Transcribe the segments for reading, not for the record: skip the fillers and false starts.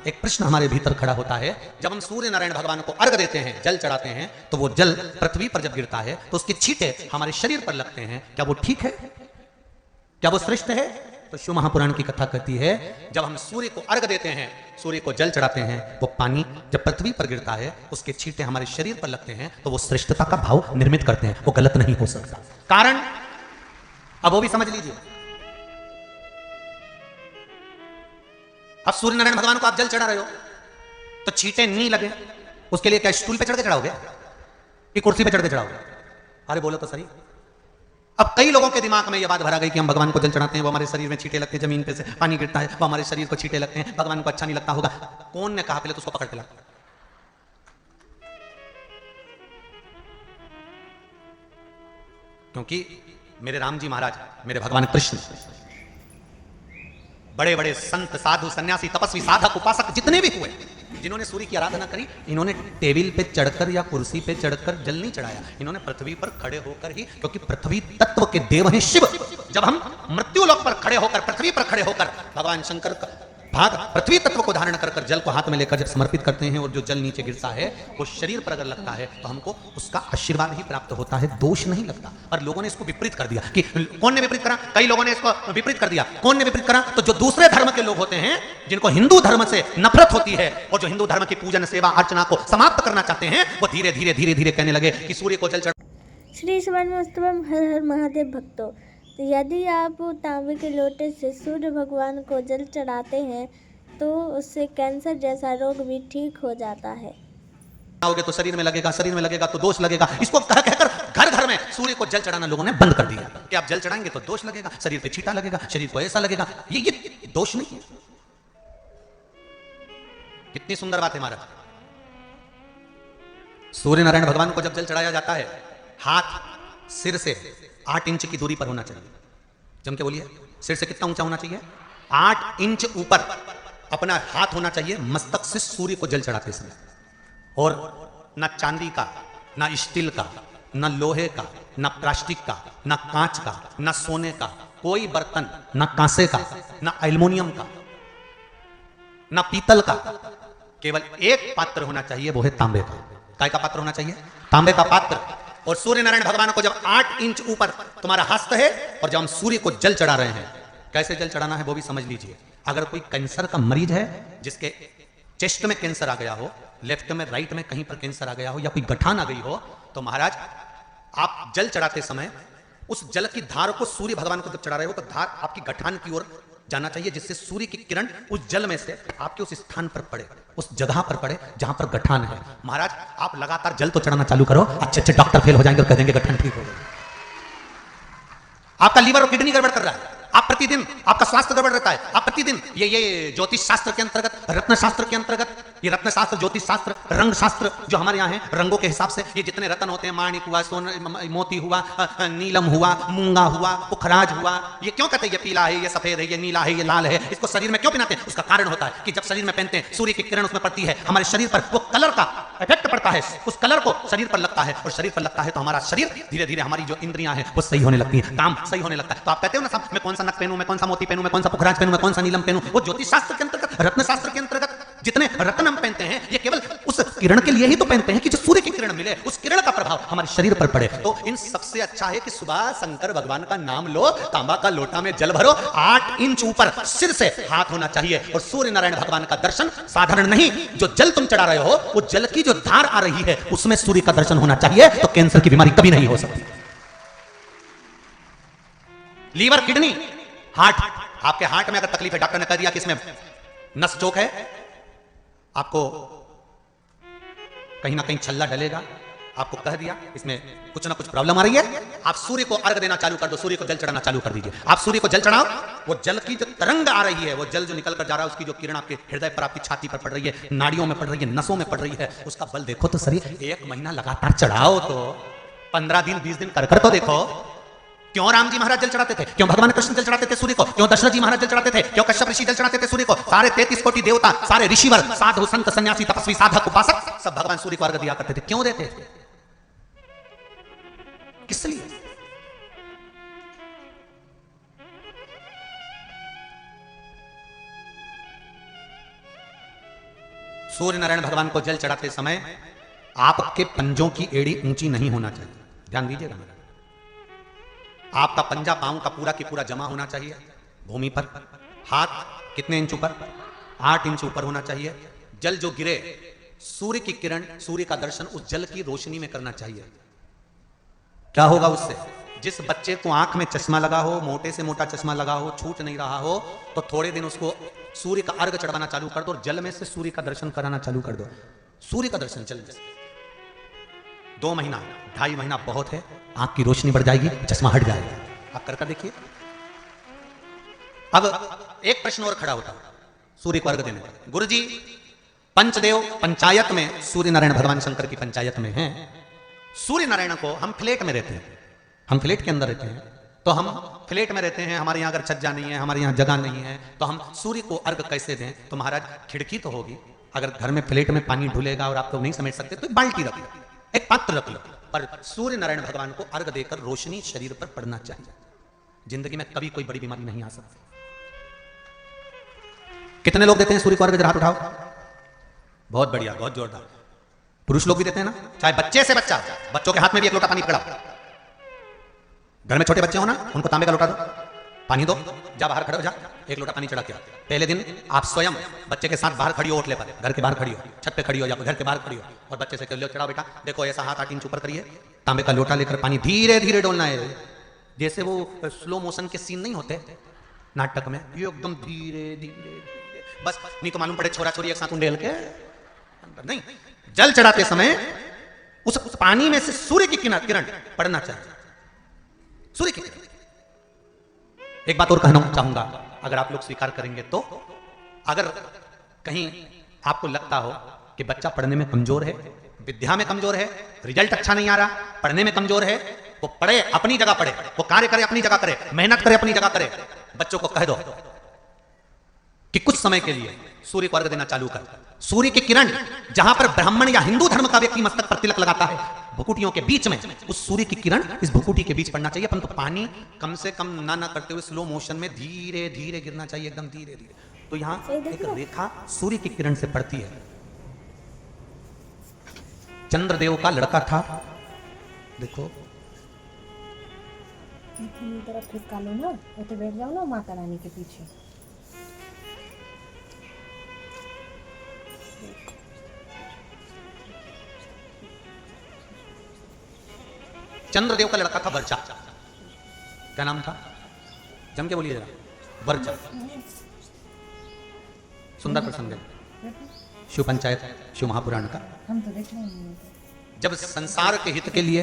एक प्रश्न हमारे भीतर खड़ा होता है। जब हम सूर्य नारायण भगवान को अर्घ देते हैं, जल चढ़ाते हैं, तो वो जल पृथ्वी पर जब गिरता है तो उसके छींटे हमारे शरीर पर लगते हैं। क्या वो ठीक है? क्या वो श्रेष्ठ है? तो शिव महापुराण की कथा कहती है, जब हम सूर्य को अर्घ देते हैं, सूर्य को जल चढ़ाते हैं, वो पानी जब पृथ्वी पर गिरता है, उसके छींटे हमारे शरीर पर लगते हैं, तो वो श्रेष्ठता का भाव निर्मित करते हैं। वो गलत नहीं हो सकता। कारण अब वो भी समझ लीजिए। अब सूर्य नारायण भगवान को आप जल चढ़ा रहे हो तो छींटे नहीं लगे, उसके लिए क्या स्टूल पे चढ़ के चढ़ाओगे कि कुर्सी पे चढ़ के चढ़ाओगे? अरे बोलो तो सही। अब कई लोगों के दिमाग में यह बात भरा गई कि हम भगवान को जल चढ़ाते हैं, वो हमारे शरीर में छींटे लगते हैं, जमीन पे से पानी गिरता है, वो हमारे शरीर को छींटे लगते हैं, भगवान को अच्छा नहीं लगता होगा। कौन ने कहा? पहले तो उसको पकड़ के ला। क्योंकि मेरे राम जी महाराज, मेरे भगवान कृष्ण, बड़े बड़े संत, साधु, सन्यासी, तपस्वी, साधक, उपासक जितने भी हुए, जिन्होंने सूर्य की आराधना करी, इन्होंने टेबल पे चढ़कर या कुर्सी पे चढ़कर जल नहीं चढ़ाया। इन्होंने पृथ्वी पर खड़े होकर ही, क्योंकि पृथ्वी तत्व के देव हैं शिव। जब हम मृत्यु लोक पर खड़े होकर, पृथ्वी पर खड़े होकर भगवान शंकर का भाग पृथ्वी तत्व को धारण कर जल को हाथ में लेकर जब समर्पित करते हैं और जो जल नीचे गिरता है वो शरीर पर अगर लगता है तो हमको उसका आशीर्वाद ही प्राप्त होता है, दोष नहीं लगता। और लोगों ने इसको विपरीत कर दिया कि कौन ने विपरीत करा? कई लोगों ने इसको विपरीत कर दिया। कौन ने विपरीत करा? तो जो दूसरे धर्म के लोग होते हैं, जिनको हिंदू धर्म से नफरत होती है और जो हिंदू धर्म की पूजन, सेवा, अर्चना को समाप्त करना चाहते हैं, वो धीरे धीरे धीरे धीरे कहने लगे कि सूर्य को जल चढ़। श्री शिवानमस्तुभम हर हर महादेव भक्तों, तो यदि आप तांबे के लोटे से सूर्य भगवान को जल चढ़ाते हैं तो उससे कैंसर जैसा रोग भी ठीक हो जाता है। आओगे तो शरीर में लगेगा, शरीर में लगेगा तो दोष लगेगा। इसको कह कहकर घर घर में सूर्य को जल चढ़ाना लोगों ने बंद कर दिया कि आप जल चढ़ाएंगे तो दोष लगेगा, शरीर पे छींटा लगेगा, शरीर को ऐसा लगेगा। ये दोष नहीं है। कितनी सुंदर बात है महाराज। सूर्य नारायण भगवान को जब जल चढ़ाया जाता है, हाथ सिर से 8 इंच की दूरी पर होना चाहिए। जम के बोलिए, सिर से कितना ऊंचा होना चाहिए? 8 इंच ऊपर अपना हाथ होना चाहिए मस्तक से सूर्य को जल चढ़ाते समय। और ना चांदी का, ना स्टील का, ना लोहे का, ना प्लास्टिक का, ना कांच का, ना सोने का कोई बर्तन, ना कांसे का, ना एल्युमिनियम का, ना पीतल का, केवल एक पात्र होना चाहिए, वो है तांबे का। काय का पात्र होना चाहिए? तांबे का पात्र। और सूर्य नारायण भगवान को जब 8 इंच ऊपर तुम्हारा हस्त है और जब हम सूर्य को जल चढ़ा रहे हैं, कैसे जल चढ़ाना है वो भी समझ लीजिए। अगर कोई कैंसर का मरीज है, जिसके चेस्ट में कैंसर आ गया हो, लेफ्ट में, राइट में कहीं पर कैंसर आ गया हो, या कोई गठान आ गई हो, तो महाराज आप जल चढ़ाते समय उस जल की धार को, सूर्य भगवान को जब चढ़ा रहे हो तो धार आपकी गठान की ओर जाना चाहिए, जिससे सूर्य की किरण उस जल में से आपके उस स्थान पर पड़े, उस जगह पर पड़े जहां पर गठान है। महाराज आप लगातार जल तो चढ़ाना चालू करो, अच्छे अच्छे डॉक्टर फेल हो जाएंगे और कह देंगे गठान ठीक हो गया। आपका लीवर और किडनी गड़बड़ कर रहा है, आप प्रतिदिन, आपका स्वास्थ्य गड़बड़ रहता है, आप प्रतिदिन ये ज्योतिष शास्त्र के अंतर्गत, रत्न शास्त्र के अंतर्गत, ये रत्न शास्त्र, ज्योतिष शास्त्र, रंग शास्त्र जो हमारे यहाँ है, रंगों के हिसाब से ये जितने रत्न होते हैं, माणिक हुआ, सोन, मोती हुआ, नीलम हुआ, मूंगा हुआ, पुखराज हुआ, ये क्यों कहते हैं ये पीला है, ये सफेद है, ये नीला है, ये लाल है, इसको शरीर में क्यों पहनाते हैं? उसका कारण होता है कि जब शरीर में पहनते हैं, सूर्य की किरण उसमें पड़ती है, हमारे शरीर पर वो कलर का इफेक्ट पड़ता है, उस कलर को शरीर पर लगता है, और शरीर पर लगता है तो हमारा शरीर धीरे धीरे, हमारी जो इंद्रियां हैं वो सही होने लगती है, काम सही होने लगता है। तो आप कहते हो ना साहब, मैं कौन सा नक पहनूं, मैं कौन सा मोती पहनूं, मैं कौन सा पुखराज पहनूं, मैं कौन सा नीलम पहनूं, वो ज्योतिष शास्त्र के अंतर्गत, रत्न शास्त्र के अंतर्गत जितने रत्न हम पहनते हैं, ये केवल उस किरण के लिए ही तो पहनते हैं कि जो सूर्य की किरण मिले, उस किरण का प्रभाव हमारे शरीर पर पड़े। तो इन सबसे अच्छा है कि सुबह शंकर भगवान का नाम लो, तांबा का लोटा में जल भरो, 8 इंच ऊपर सिर से हाथ होना चाहिए, और सूर्य नारायण भगवान का दर्शन साधारण नहीं, जो जल तुम चढ़ा रहे हो, वो जल की जो धार आ रही है उसमें सूर्य का दर्शन होना चाहिए, तो कैंसर की बीमारी कभी नहीं हो सकती। लीवर, किडनी, हार्ट, आपके हार्ट में अगर तकलीफ है, डॉक्टर ने कह दिया कि इसमें नस चौक है, आपको कहीं ना कहीं छल्ला डलेगा, आपको कह दिया इसमें कुछ ना कुछ प्रॉब्लम आ रही है, आप सूर्य को अर्घ देना चालू कर दो, सूर्य को जल चढ़ाना चालू कर दीजिए। आप सूर्य को जल चढ़ाओ, वो जल की जो तरंग आ रही है, वो जल जो निकल कर जा रहा है, उसकी जो किरण आपके हृदय पर, आपकी छाती पर पड़ रही है, नाड़ियों में पड़ रही है, नसों में पड़ रही है, उसका बल देखो तो सही। 1 महीना लगातार चढ़ाओ, तो 15 दिन 20 दिन कर तो देखो। क्यों राम जी महाराज जल चढ़ाते थे? क्यों भगवान कृष्ण जल चढ़ाते थे सूर्य को? क्यों दशरथ जी महाराज जल चढ़ाते थे? क्यों कश्यप ऋषि जल चढ़ाते थे सूर्य को? सारे 33 कोटि देवता, सारे ऋषिवर, साधु, संत, सन्यासी, तपस्वी, साधक, उपासक सब भगवान सूर्य को अर्घ दिया करते थे। क्यों देते थे? किस लिए? सूर्य नारायण भगवान को जल चढ़ाते समय आपके पंजों की एड़ी ऊंची नहीं होना चाहिए, ध्यान दीजिएगा मेरा। आपका पंजा पांव का पूरा की पूरा जमा होना चाहिए भूमि पर। हाथ कितने इंच ऊपर? 8 इंच ऊपर होना चाहिए। जल जो गिरे, सूर्य की किरण, सूर्य का दर्शन उस जल की रोशनी में करना चाहिए। क्या होगा उससे? जिस बच्चे को आंख में चश्मा लगा हो, मोटे से मोटा चश्मा लगा हो, छूट नहीं रहा हो, तो थोड़े दिन उसको सूर्य का अर्घ चढ़वाना चालू कर दो और जल में से सूर्य का दर्शन कराना चालू कर दो। सूर्य का दर्शन जल में से 2 महीना 2.5 महीना बहुत है, आंख की रोशनी बढ़ जाएगी, चश्मा हट जाएगा। आप कर देखिए। अब एक प्रश्न और खड़ा होता है सूर्य को अर्घ देने का। गुरुजी, पंचदेव पंचायत में सूर्य नारायण भगवान शंकर की पंचायत में हैं। सूर्य नारायण को हम फ्लैट में रहते हैं, हम फ्लैट के अंदर रहते हैं, तो हम फ्लैट में रहते हैं, हमारे यहाँ अगर छज्जा नहीं है, हमारे यहाँ जगह नहीं है, तो हम सूर्य को अर्घ कैसे दें? तो महाराज खिड़की तो होगी, अगर घर में फ्लैट में पानी ढुलेगा और आप तो नहीं समझ सकते तो एक बाल्टी रख लो, एक पात्र रख लो, पर सूर्य नारायण भगवान को अर्घ देकर रोशनी शरीर पर पड़ना चाहिए। जिंदगी में कभी कोई बड़ी बीमारी नहीं आ सकती। कितने लोग देते हैं सूर्य को अर्घ? हाथ उठाओ। बहुत बढ़िया, बहुत जोरदार। पुरुष लोग भी देते हैं ना, चाहे बच्चे से बच्चा, बच्चों के हाथ में भी एक लोटा पानी पकड़ाओ। घर में छोटे बच्चे हो ना, उनको तांबे का लोटा दो, पानी दो, जा बाहर खड़े हो, जा एक लोटा पानी चढ़ा के। पहले दिन आप स्वयं बच्चे के साथ बाहर खड़ी हो, ओटले पर, घर के बाहर खड़ी हो, छत पे खड़ी हो या घर के बाहर खड़ी हो, और बच्चे से लो चढ़ाओ बेटा, देखो ऐसा हाथ 8 इंच ऊपर करिए, तांबे का लोटा लेकर पानी धीरे धीरे डोलना है। जैसे वो स्लो मोशन के सीन नहीं होते नाटक में, ये एकदम धीरे धीरे, बस नहीं तो मालूम पड़े छोरा छोरी एक साथ उंडेल के नहीं। जल चढ़ाते समय उस पानी में से सूर्य की किरण पड़ना चाहिए, सूर्य की किरण। एक बात और कहना चाहूंगा, अगर आप लोग स्वीकार करेंगे तो, अगर कहीं आपको लगता हो कि बच्चा पढ़ने में कमजोर है, विद्या में कमजोर है, रिजल्ट अच्छा नहीं आ रहा, पढ़ने में कमजोर है, वो पढ़े अपनी जगह पढ़े, वो कार्य करे अपनी जगह करे, मेहनत करे अपनी जगह करे। बच्चों को कह दो कि कुछ समय के लिए सूर्य को अर्घ देना चालू कर। सूर्य की किरण जहां पर ब्राह्मण या हिंदू धर्म का व्यक्ति मस्तक पर तिलक लगाता है, भुकुटियों के बीच में उस सूर्य की किरण इस भुकुटी के बीच पड़ना चाहिए, परंतु पानी कम से कम ना करते हुए स्लो मोशन में धीरे धीरे गिरना चाहिए, एकदम धीरे धीरे। तो यहाँ एक रेखा सूर्य की किरण से पड़ती है। चंद्रदेव का लड़का था, देखो तरफ खिसका लो ना, तो बैठ जाओ ना माता रानी के पीछे। चंद्रदेव का लड़का था वर्चा। क्या नाम था? जम के बोलिए जरा। वर्चा। सुंदर प्रसंग है शिव पंचायत, शिव महापुराण का। हम तो देख रहे हैं। जब संसार के हित के लिए,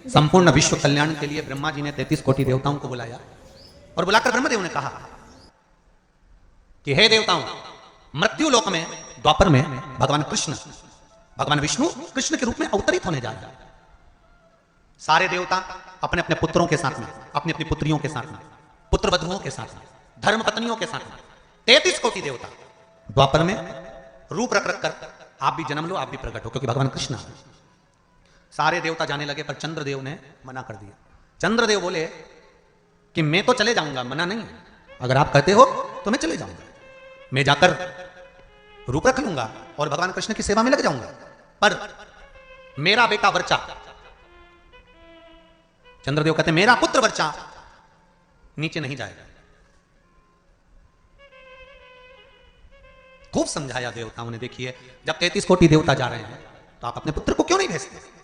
संपूर्ण विश्व कल्याण के लिए ब्रह्मा जी ने 33 कोटि देवताओं को बुलाया, और बुलाकर ब्रह्मदेव ने कहा कि हे देवताओं, मृत्यु लोक में द्वापर में भगवान कृष्ण, भगवान विष्णु कृष्ण के रूप में अवतरित होने जा रहा है। सारे देवता अपने अपने पुत्रों के साथ में, अपनी अपनी पुत्रियों के साथ में, पुत्र वधुओं के साथ में, धर्म पत्नियों के साथ में, 33 कोटि देवता द्वापर में रूप रख रख कर आप भी जन्म लो, आप भी प्रकट हो, क्योंकि भगवान कृष्ण। सारे देवता जाने लगे, पर चंद्रदेव ने मना कर दिया। चंद्रदेव बोले कि मैं तो चले जाऊंगा, मना नहीं, अगर आप कहते हो तो मैं चले जाऊंगा, मैं जाकर रूप रख लूंगा और भगवान कृष्ण की सेवा में लग जाऊंगा, पर मेरा बेटा वर्चा, चंद्रदेव कहते मेरा पुत्र वर्चा नीचे नहीं जाएगा। खूब समझाया देवताओं ने। देखिए, जब 33 कोटि देवता जा रहे हैं तो आप अपने पुत्र को क्यों नहीं भेजते?